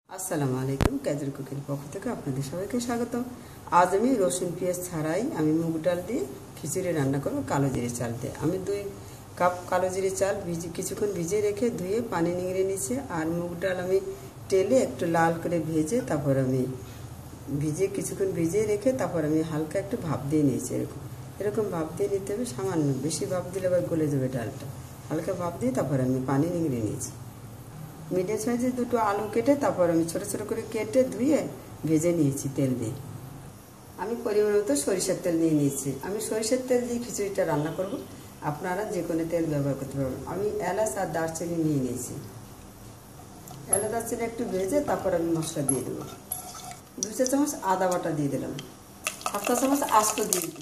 আসসালামু আলাইকুম casual cooking পক্ষ থেকে আপনাদের সবাইকে স্বাগতম। আজ আমি রসুন পেঁয়াজ ছাড়াই আমি মুগ ডাল দিয়ে খিচুড়ি রান্না করব কালো জিরে চাল দিয়ে। আমি 2 কাপ কালো জিরে চাল কিছুক্ষণ ভিজিয়ে রেখে ধুয়ে পানি নিংড়ে নিয়েছি। আর মুগ ডাল আমি তেলে একটু লাল করে ভেজে তারপর আমি কিছুক্ষণ ভিজিয়ে রেখে তারপর আমি হালকা একটু ভাপ দিয়ে নিয়েছি। এরকম ভাপ দিয়ে নিতে হবে, সামান্য, বেশি ভাপ দিলে আবার গলে যাবে ডালটা। হালকা ভাপ দিয়ে তারপর আমি পানি নিংড়ে নিয়েছি। মিডিয়াম সাইজের 2টো আলু কেটে তারপর আমি ছোট ছোট করে কেটে ধুয়ে ভেজে নিয়েছি তেল দিয়ে। আমি পরিমাণ মতো সরিষার তেল নিয়ে নিয়েছি। আমি সরিষার তেল দিয়ে খিচুড়িটা রান্না করব, আপনারা যে কোনো তেল ব্যবহার করতে পারবেন। আমি এলাচ আর দারচিনি নিয়ে নিয়েছি। এলাচ দারচিনি একটু ভেজে তারপর আমি মশলা দিয়ে দেবো। 2 চা চামচ আদা বাটা দিয়ে দিলাম, 1/2 চা চামচ আস্ত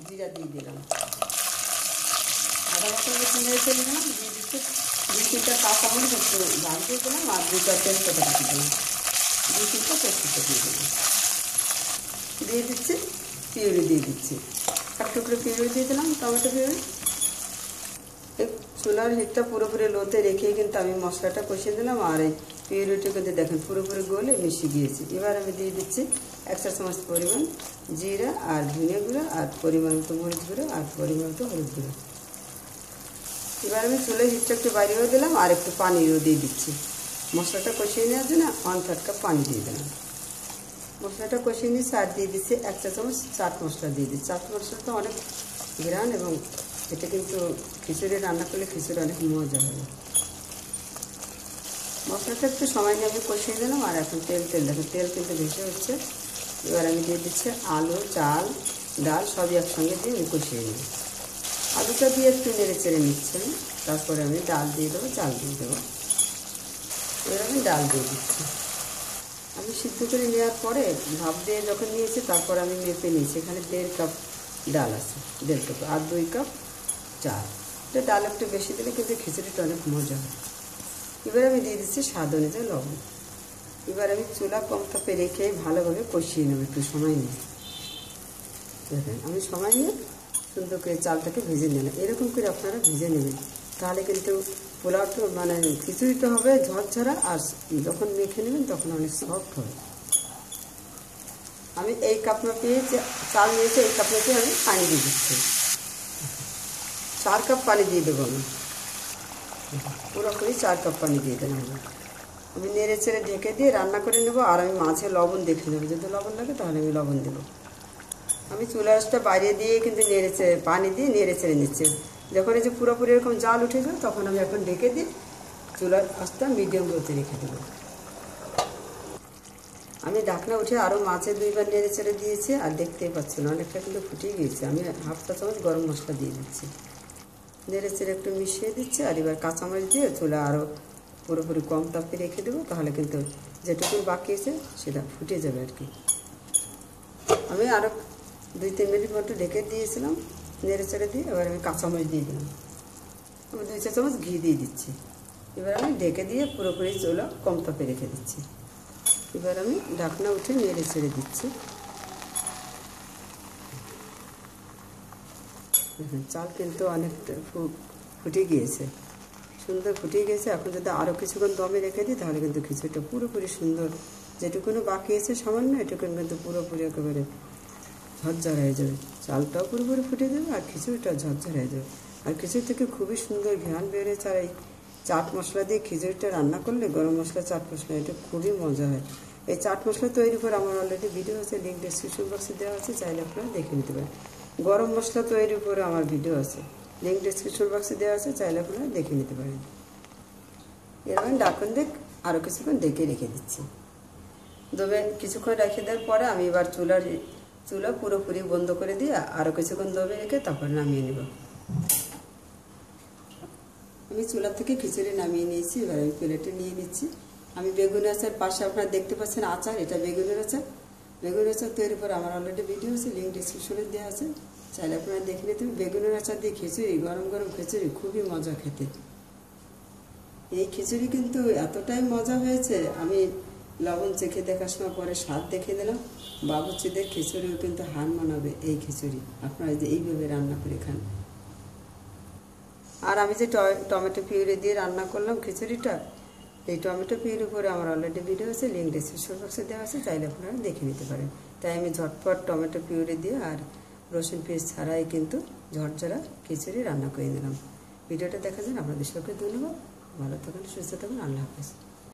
জিরা দিয়ে দিলাম। আদা বাটা নেড়ে নিলাম, দিয়ে দিচ্ছি 2-3টা কাঁচামরিচ একটু ঝাল দিয়ে দিলাম আর 2টা তেজপাতা দিয়ে দিলাম, 2-3টা তেজপাতা দিয়ে দিলাম। দিয়ে দিচ্ছি পিউরি, দিয়ে দিচ্ছি 1 টুকরো পিউরি দিয়ে দিলাম, টমেটো পিউরি। এই চুলার হিটটা পুরোপুরি লোতে রেখেই কিন্তু আমি মশলাটা কষিয়ে দিলাম। আর এই পিউরিটা কিন্তু দেখেন পুরোপুরি গলে মিশিয়ে গিয়েছি। এবার আমি দিয়ে দিচ্ছি 1 চা চামচ পরিমাণ জিরা আর ধনিয়া গুঁড়ো আর পরিমাণ মতো মরিচ গুঁড়ো আর পরিমাণ মতো হলুদ গুঁড়ো। এবার আমি চুলের হিটটা একটু বাড়িয়ে দিলাম আর একটু পানিও দিয়ে দিচ্ছি। মশলাটা কষিয়ে নেওয়ার জন্য 1/3 কাপ পানি দিয়ে দিলাম। মশলাটা কষিয়ে নিয়ে আর দিয়ে দিচ্ছি 1 চা চামচ চাট মশলা দিয়ে দিচ্ছি। চাট মশলা তো অনেক ঘ্রাণ এবং এটা কিন্তু খিচুড়ি রান্না করলে খিচুড়ি অনেক মজা হবে। মশলাটা একটু সময় নিয়ে আমি কষিয়ে দিলাম। আর এখন তেল দেখুন তেল কিন্তু ভেসে হচ্ছে। এবার আমি দিয়ে দিচ্ছি আলু, চাল, ডাল সবই একসঙ্গে দিয়ে আমি কষিয়ে নিই। আলুটা দিয়ে একটু নেড়ে চেড়ে নিচ্ছি। তারপরে আমি ডাল দিয়ে দেবো, চাল দিয়ে দেবো। এবার আমি ডাল দিয়ে দিচ্ছি। আমি সিদ্ধ করে নেওয়ার পরে ভাপ দিয়ে যখন নিয়েছি তারপর আমি মেপে নিয়েছি। এখানে 1.5 কাপ ডাল আছে, 1.5 কাপ আর 2 কাপ চাল। এটা ডাল একটু বেশি দিলে কিন্তু খিচুড়িটা অনেক মজা হয়। এবার আমি দিয়ে দিচ্ছি স্বাদ অনুযায়ী লবণ। এবার আমি চুলা কম তাপে রেখে ভালোভাবে কষিয়ে নেব একটু সময় নিয়ে। দেখেন আমি সময় নিয়ে সুন্দর করে চালটাকে ভেজে নিলাম। এরকম করে আপনারা ভেজে নেবেন, তাহলে কিন্তু পোলাওটা মানে খিচুড়িটা হবে ঝরঝরা আর যখন মেখে নেবেন তখন অনেক সফট হবে। আমি এই কাপ মাপে চাল নিয়েছি, এই কাপ মাপে আমি পানি দিয়ে দিচ্ছি। 4 কাপ পানি দিয়ে দেবো আমি, পুরোপুরি 4 কাপ পানি দিয়ে দিলাম। আমি নেড়ে চেড়ে ঢেকে দিয়ে রান্না করে নেবো। আর আমি মাঝে লবণ দেখে নেবো, যদি লবণ লাগে তাহলে আমি লবণ দেবো। আমি চুলা আঁচটা বাড়িয়ে দিয়ে কিন্তু পানি দিয়ে নেড়ে চেড়ে নিচ্ছি। যখন এই যে পুরোপুরি এরকম জাল উঠে যাবে তখন আমি এখন ঢেকে দিই চুলার আঁচটা মিডিয়াম লোতে রেখে দেবো। আমি ঢাকনা উঠে আরও মাঝে 2বার নেড়ে চেড়ে দিয়েছি। আর দেখতেই পাচ্ছেন অনেকটা কিন্তু ফুটিয়ে গিয়েছে। আমি 1/2 চা চামচ গরম মশলা দিয়ে দিচ্ছি, নেড়ে চেড়ে একটু মিশিয়ে দিচ্ছি। আর এবার কাঁচামরিচ দিয়ে চুলা আরও পুরোপুরি কম তাপে রেখে দেবো, তাহলে কিন্তু যেটুকু বাকি আছে সেটা ফুটে যাবে আর কি। আমি আরও 2-3 মিনিট মতো ঢেকে দিয়েছিলাম নেড়ে চেড়ে দিয়ে। এবার আমি কাঁচামরিচ দিয়ে দিলাম, আমি 2 চা চামচ ঘি দিয়ে দিচ্ছি। এবার আমি ঢেকে দিয়ে পুরোপুরি চুলা কম তাপে রেখে দিচ্ছি। এবার আমি ঢাকনা উঠে নেড়ে ছেড়ে দিচ্ছি। দেখুন চাল কিন্তু অনেকটা ফুটে গিয়েছে, সুন্দর ফুটে গিয়েছে। এখন যদি আরও কিছুক্ষণ দমে রেখে দিই তাহলে কিন্তু খিচুড়িটা পুরোপুরি সুন্দর, যেটুকুনো বাকি আছে সামান্য এটুকুন কিন্তু পুরোপুরি একেবারে ঝরঝর হয়ে যাবে। চালটাও পুরোপুরি ফুটে যাবে আর খিচুড়িটাও ঝরঝর হয়ে যাবে। আর খিচুড়ি থেকে খুবই সুন্দর ঘ্রাণ বেরিয়েছে। আর এই চাট মশলা দিয়ে খিচুড়িটা রান্না করলে, গরম মশলা চাট মশলা, এটা খুবই মজা হয়। এই চাট মশলা তৈরি করে আমার অলরেডি ভিডিও আছে, লিঙ্ক ডেসক্রিপশন বক্সে দেওয়া আছে, চাইলে আপনারা দেখে নিতে পারেন। গরম মশলা তৈরির উপরে আমার ভিডিও আছে, লিঙ্ক ডেসক্রিপশন বক্সে দেওয়া আছে, চাইলে আপনারা দেখে নিতে পারেন। এরকম ঢাকন দিয়ে আরও কিছুক্ষণ ঢেকে রেখে দিচ্ছি। তবে কিছুক্ষণ রেখে দেওয়ার পরে আমি এবার চুলা পুরোপুরি বন্ধ করে দিয়ে আরও কিছুক্ষণ দমে রেখে তারপর নামিয়ে নেব। আমি চুলা থেকে খিচুড়ি নামিয়ে নিয়েছি। এবার আমি প্লেটে নিয়ে নিচ্ছি। আমি বেগুন আচার পাশে আপনারা দেখতে পাচ্ছেন আচার, এটা বেগুনের আচার। বেগুনের আচার তৈরি করে আমার অলরেডি ভিডিও আছে, লিঙ্ক ডিসক্রিপশনে দেওয়া আছে, চাইলে আপনারা দেখে নিতে। বেগুনের আচার দিয়ে খিচুড়ি, গরম গরম খিচুড়ি খুবই মজা খেতে। এই খিচুড়ি কিন্তু এতটাই মজা হয়েছে, আমি লবণ চেখে দেখার সময় পরে স্বাদ দেখে দিলাম। বাবুর্চিদের খিচুড়িও কিন্তু হার মানাবে এই খিচুড়ি, আপনারা যে এইভাবে রান্না করে খান। আর আমি যে টমেটো পিউরি দিয়ে রান্না করলাম খিচুড়িটা, এই টমেটো পিউরির উপরে আমার অলরেডি ভিডিও আছে, লিঙ্ক ডিসক্রিপশন বক্সে দেওয়া আছে, চাইলে আপনারা দেখে নিতে পারেন। তাই আমি ঝটপট টমেটো পিউরি দিয়ে আর রসুন পেঁয়াজ ছাড়াই কিন্তু ঝরঝরা খিচুড়ি রান্না করে নিলাম। ভিডিওটা দেখার জন্য আপনাদের সবাইকে ধন্যবাদ। ভালো থাকুন, সুস্থ থাকুন, আল্লাহ হাফেজ।